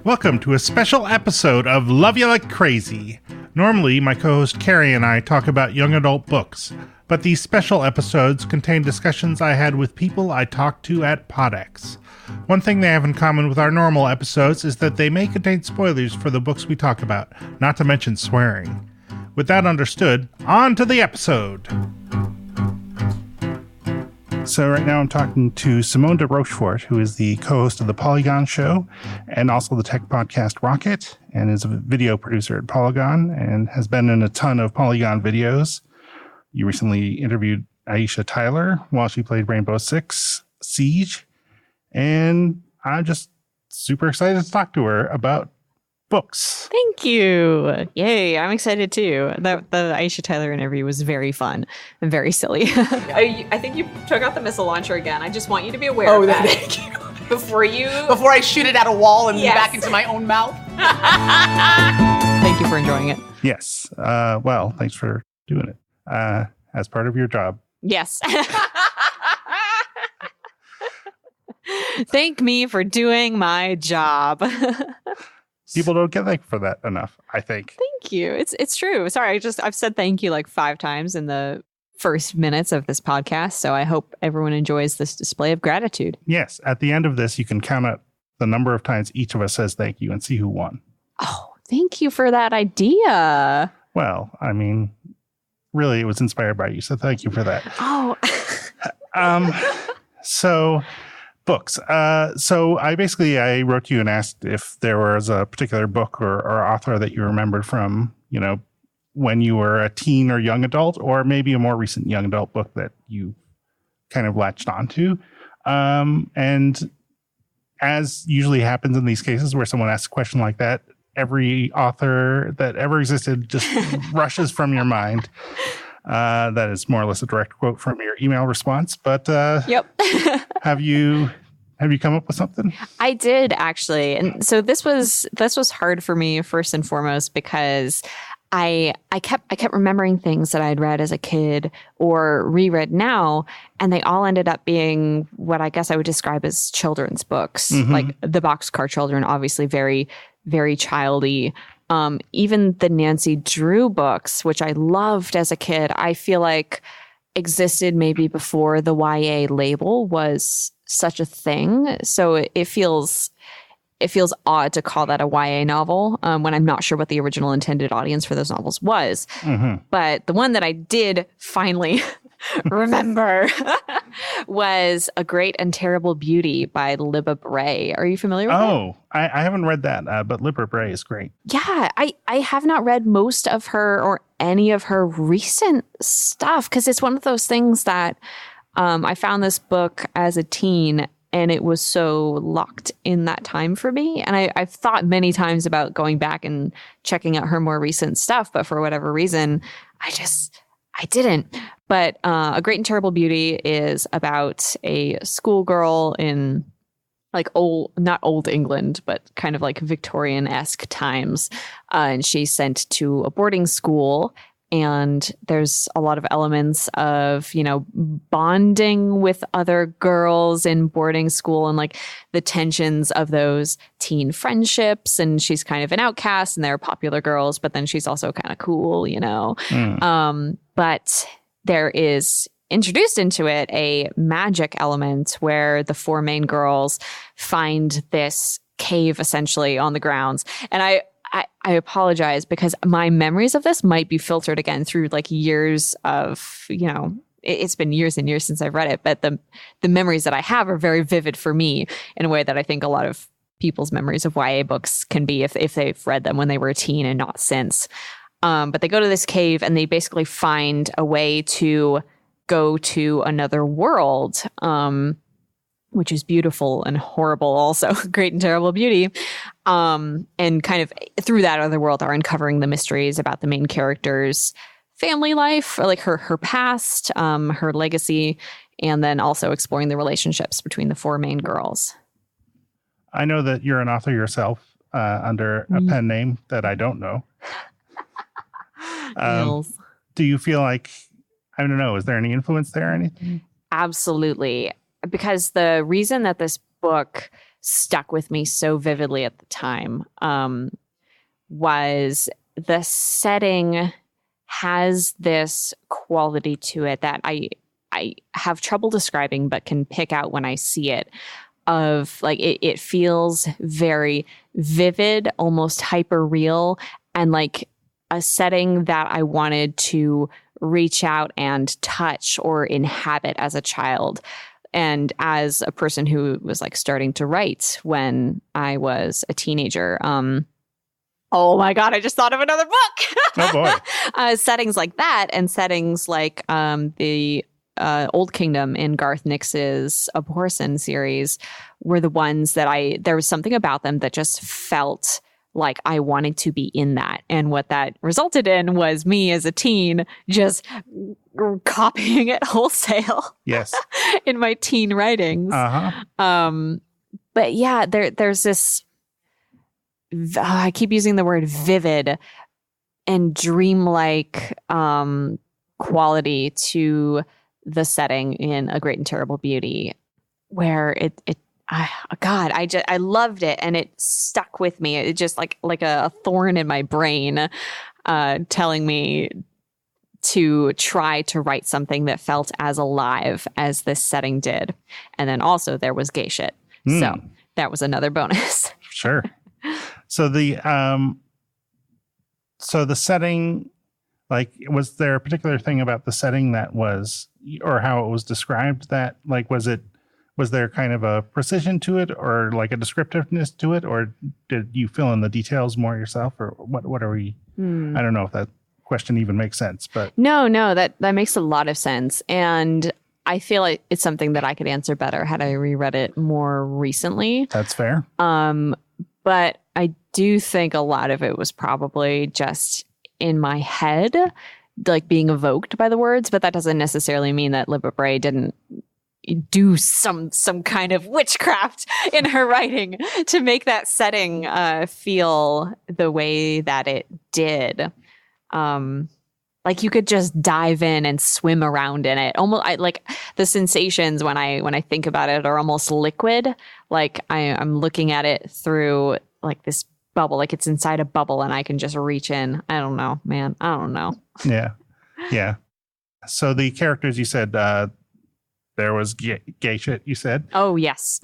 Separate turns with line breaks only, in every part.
Welcome to a special episode of Love You Like Crazy. Normally, my co-host Carrie and I talk about young adult books, but these special episodes contain discussions I had with people I talked to at PodX. One thing they have in common with our normal episodes is that they may contain spoilers for the books we talk about, not to mention swearing. With that understood, on to the episode! So right now I'm talking to Simone de Rochefort, who is the co-host of the Polygon show and also the tech podcast Rocket, and is a video producer at Polygon and has been in a ton of Polygon videos. You recently interviewed Aisha Tyler while she played Rainbow Six Siege, and I'm just super excited to talk to her about books.
Thank you. Yay, I'm excited too. The Aisha Tyler interview was very fun and very silly.
I think you took out the missile launcher again. I just want you to be aware of that.
Thank you.
Before
I shoot it at a wall and back into my own mouth.
Thank you for enjoying it.
Yes. Well, thanks for doing it as part of your job.
Yes. Thank me for doing my job.
People don't get thanked for that enough, I think.
Thank you. It's true. Sorry, I've said thank you like 5 times in the first minutes of this podcast, so I hope everyone enjoys this display of gratitude.
Yes, at the end of this, you can count up the number of times each of us says thank you and see who won.
Oh, thank you for that idea.
Well, I mean, really, it was inspired by you, so thank you for that.
Oh.
So... books. So I wrote to you and asked if there was a particular book or author that you remembered from, when you were a teen or young adult, or maybe a more recent young adult book that you kind of latched onto. And as usually happens in these cases where someone asks a question like that, every author that ever existed just rushes from your mind. That is more or less a direct quote from your email response, but
Yep.
Have you come up with something?
I did actually. And so this was hard for me first and foremost because I kept remembering things that I'd read as a kid or reread now, and they all ended up being what I guess I would describe as children's books. Mm-hmm. Like the Boxcar Children, obviously very, very childy. Even the Nancy Drew books, which I loved as a kid, I feel like existed maybe before the YA label was such a thing. So it feels odd to call that a YA novel when I'm not sure what the original intended audience for those novels was. Mm-hmm. But the one that I did finally remember was A Great and Terrible Beauty by Libba Bray. Are you familiar with it?
Oh, I haven't read that, but Libba Bray is great.
Yeah, I have not read most of her or any of her recent stuff because it's one of those things that I found this book as a teen and it was so locked in that time for me. And I've thought many times about going back and checking out her more recent stuff, but for whatever reason, I didn't. But A Great and Terrible Beauty is about a schoolgirl in like not old England, but kind of like Victorian-esque times. And she's sent to a boarding school. And there's a lot of elements of, bonding with other girls in boarding school and like the tensions of those teen friendships. And she's kind of an outcast and they're popular girls, but then she's also kind of cool, But there is introduced into it a magic element where the 4 main girls find this cave essentially on the grounds. And I apologize because my memories of this might be filtered again through like years of, it's been years and years since I've read it, but the memories that I have are very vivid for me in a way that I think a lot of people's memories of YA books can be if they've read them when they were a teen and not since. But they go to this cave and they basically find a way to go to another world, which is beautiful and horrible also, Great and Terrible Beauty. And kind of through that other world are uncovering the mysteries about the main character's family life, or like her past, her legacy, and then also exploring the relationships between the 4 main girls.
I know that you're an author yourself under a pen name that I don't know. Do you feel like, I don't know, is there any influence there or anything?
Absolutely. Because the reason that this book stuck with me so vividly at the time was the setting has this quality to it that I have trouble describing, but can pick out when I see it. Of like it feels very vivid, almost hyper real, and like a setting that I wanted to reach out and touch or inhabit as a child. And as a person who was like starting to write when I was a teenager, oh my God, I just thought of another book.
Oh boy.
Settings like that and settings like the Old Kingdom in Garth Nix's Abhorsen series were the ones that there was something about them that just felt like I wanted to be in that. And what that resulted in was me as a teen just copying it wholesale.
Yes.
In my teen writings. But yeah, there's this, I keep using the word vivid and dreamlike quality to the setting in A Great and Terrible Beauty, where I loved it and it stuck with me. It just like a thorn in my brain, telling me to try to write something that felt as alive as this setting did. And then also there was gay shit. So that was another bonus.
Sure. So the setting, like, was there a particular thing about the setting that was, or how it was described that, like, was there kind of a precision to it or like a descriptiveness to it, or did you fill in the details more yourself, or what are we, I don't know if that question even makes sense, but. No,
that makes a lot of sense. And I feel like it's something that I could answer better had I reread it more recently.
That's fair.
But I do think a lot of it was probably just in my head, like being evoked by the words, but that doesn't necessarily mean that Libba Bray didn't do some kind of witchcraft in her writing to make that setting feel the way that it did. Like you could just dive in and swim around in it. Almost like the sensations when I think about it are almost liquid. Like I'm looking at it through like this bubble, like it's inside a bubble and I can just reach in. I don't know, man. I don't know.
Yeah. Yeah. So the characters you said, there was gay shit, you said?
Oh, yes.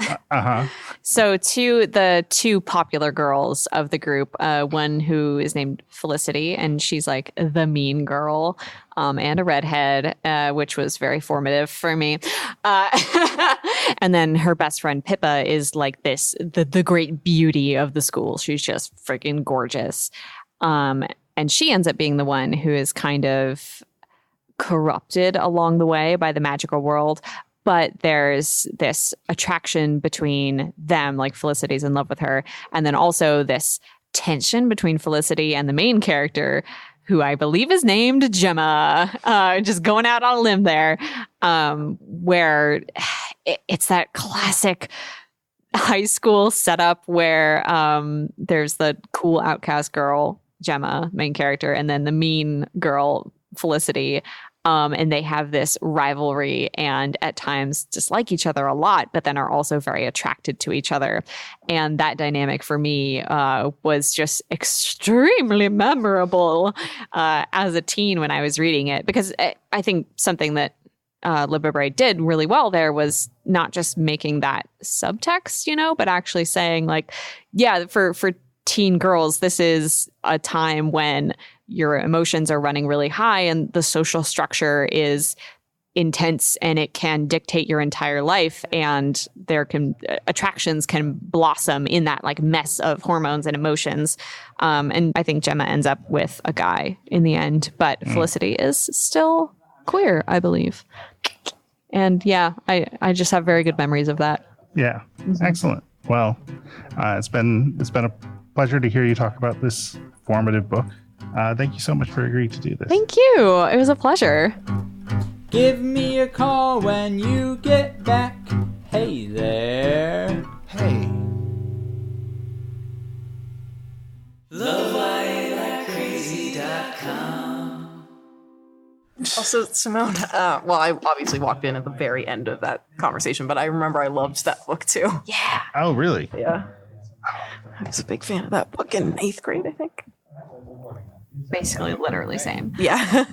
So the two popular girls of the group, one who is named Felicity, and she's like the mean girl, and a redhead, which was very formative for me. And then her best friend Pippa is like the great beauty of the school. She's just freaking gorgeous. And she ends up being the one who is kind of corrupted along the way by the magical world, but there's this attraction between them, like Felicity's in love with her, and then also this tension between Felicity and the main character, who I believe is named Gemma, just going out on a limb there, where it's that classic high school setup where there's the cool outcast girl, Gemma, main character, and then the mean girl, Felicity, and they have this rivalry and at times dislike each other a lot, but then are also very attracted to each other. And that dynamic for me was just extremely memorable as a teen when I was reading it, because I think something that Libba Bray did really well there was not just making that subtext, but actually saying like, yeah, for teen girls, this is a time when your emotions are running really high and the social structure is intense and it can dictate your entire life, and attractions can blossom in that like mess of hormones and emotions. And I think Gemma ends up with a guy in the end, but Felicity is still queer, I believe. And yeah, I just have very good memories of that.
Yeah. Excellent. Well, it's been a pleasure to hear you talk about this formative book. Thank you so much for agreeing to do this.
Thank you. It was a pleasure.
Give me a call when you get back. Hey there.
Hey.
LoveWireLikeCrazy.com. Also, Simone, well, I obviously walked in at the very end of that conversation, but I remember I loved that book too.
Yeah.
Oh, really?
Yeah. I was a big fan of that book in 8th grade, I think.
Basically, literally same.
Yeah.